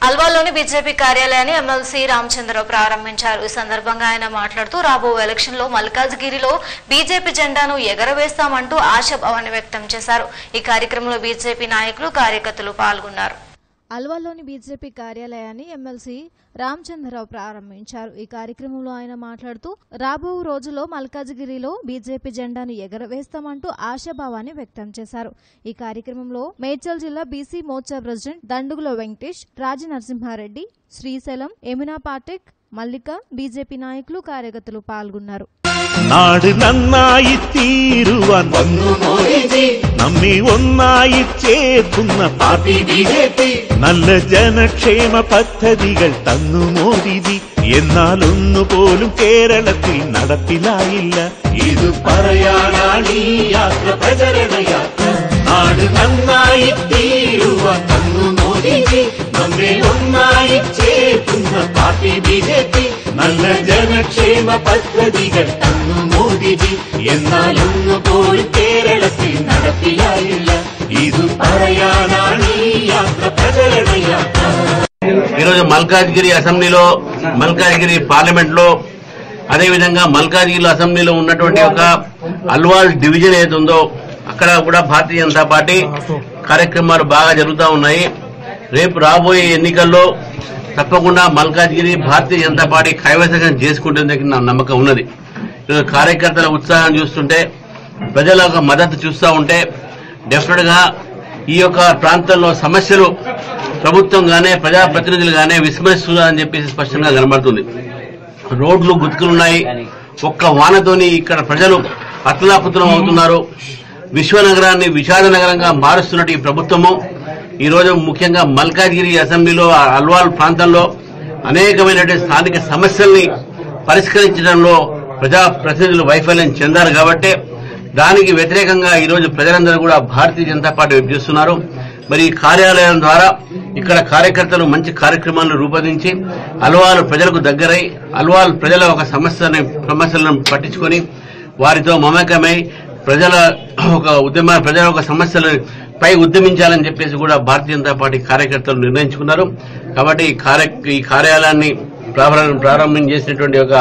అల్వాల్లోని BJP కార్యాలయాన్ని MLC Ramachandra Rao ప్రారంభించారు. ఈ సందర్భంగా ఆయన మాట్లాడుతూ రాబో ఎలక్షన్ లో మల్కాజ్గిరిలో బీజేపీ జెండాను ఎగరవేస్తామంటూ ఆశాభావాన్ని వ్యక్తం చేశారు. ఈ కార్యక్రమంలో బీజేపీ నాయకులు కార్యకర్తలు పాల్గొన్నారు. అల్వాల్లోని బీజేపీ కార్యాలయాన్ని ఎమ్మెల్సీ రామచంద్రరావు ప్రారంభించారు. ఈ కార్యక్రమంలో ఆయన మాట్లాడుతూ రాబో రోజుల్లో మల్కాజ్గిరిలో బీజేపీ జెండాను ఎగరవేస్తామంటూ ఆశాభావాన్ని వ్యక్తం చేశారు. ఈ కార్యక్రమంలో మేడ్చల్ జిల్లా బీసీ మోర్చా ప్రెసిడెంట్ దండుగుల వెంకటేష్, రాజనరసింహారెడ్డి, శ్రీశైలం, యమునా పాటెక్, మల్లిక, బీజేపీ నాయకులు కార్యకర్తలు పాల్గొన్నారు. നാട് നന്നായി തീരുവാൻ വന്നു മോദിജി, നമ്മെ ഒന്നായി ചേർക്കുന്ന പാർട്ടി ബിജെപി. നല്ല ജനക്ഷേമ പദ്ധതികൾ തന്നു മോദിജി, എന്നാൽ ഒന്നുപോലും കേരളത്തിൽ നടപ്പിലായില്ല. ഇത് പറയാനാണ് ഈ യാത്ര, പ്രചരണ യാത്ര. നാട് നന്നായി തീരുവാൻ വന്നു മോദിജി, നമ്മെ ഒന്നായി ചേർക്കുന്ന പാർട്ടി ബിജെപി. നല്ല ജനക്ഷേമ പദ്ധതികൾ തന്നു മോദിജി, എന്നാൽ ഒന്നുപോലും കേരളത്തിൽ നടപ്പിലായില്ല. ഇത് പറയാനാണ് ഈ യാത്ര, ప్రజల యాత్ర. ఈరోజు మల్కాజ్గిరి అసెంబ్లీలో, మల్కాజ్గిరి పార్లమెంట్ లో, అదేవిధంగా మల్కాజ్గిరి అసెంబ్లీలో ఉన్నటువంటి ఒక అల్వాల్ డివిజన్ ఏదుందో అక్కడ కూడా భారతీయ జనతా పార్టీ కార్యక్రమాలు బాగా జరుగుతూ ఉన్నాయి. రేపు రాబోయే ఎన్నికల్లో తప్పకుండా మల్కాజ్గిరి భారతీయ జనతా పార్టీ కైవసం చేసుకుంటుందని నా నమ్మకం ఉన్నది. కార్యకర్తల ఉత్సాహం చూస్తుంటే, ప్రజల యొక్క మద్దతు చూస్తూ ఉంటే డెఫినెట్ గా ఈ యొక్క ప్రాంతంలో సమస్యలు ప్రభుత్వం గానే ప్రజాప్రతినిధులు గానే విస్మరిస్తున్నారని చెప్పేసి స్పష్టంగా కనబడుతుంది. రోడ్లు గుర్తులున్నాయి. ఒక్క వానతోని ఇక్కడ ప్రజలు అతలాకుతలం అవుతున్నారు. విశ్వనగరాన్ని విషాద నగరంగా మారుస్తున్నట్టు ఈ ప్రభుత్వము ఈ రోజు ముఖ్యంగా మల్కాజ్గిరి అసెంబ్లీలో అల్వాల్ ప్రాంతంలో అనేకమైనటువంటి స్థానిక సమస్యల్ని పరిష్కరించడంలో ప్రజాప్రతినిధులు వైఫల్యం చెందారు కాబట్టి దానికి వ్యతిరేకంగా ఈ రోజు ప్రజలందరూ కూడా భారతీయ జనతా పార్టీ వైపు చేస్తున్నారు. మరి ఈ కార్యాలయం ద్వారా ఇక్కడ కార్యకర్తలు మంచి కార్యక్రమాలను రూపొందించి అల్వాల్ ప్రజలకు దగ్గరై అల్వాల్ ప్రజల ఒక సమస్యలను పట్టించుకొని వారితో మమేకమై ప్రజల ఒక సమస్యలపై ఉద్యమించాలని చెప్పేసి కూడా భారతీయ జనతా పార్టీ కార్యకర్తలు నిర్ణయించుకున్నారు. కాబట్టి ఈ కార్యాలయాన్ని ప్రారంభం చేసినటువంటి ఒక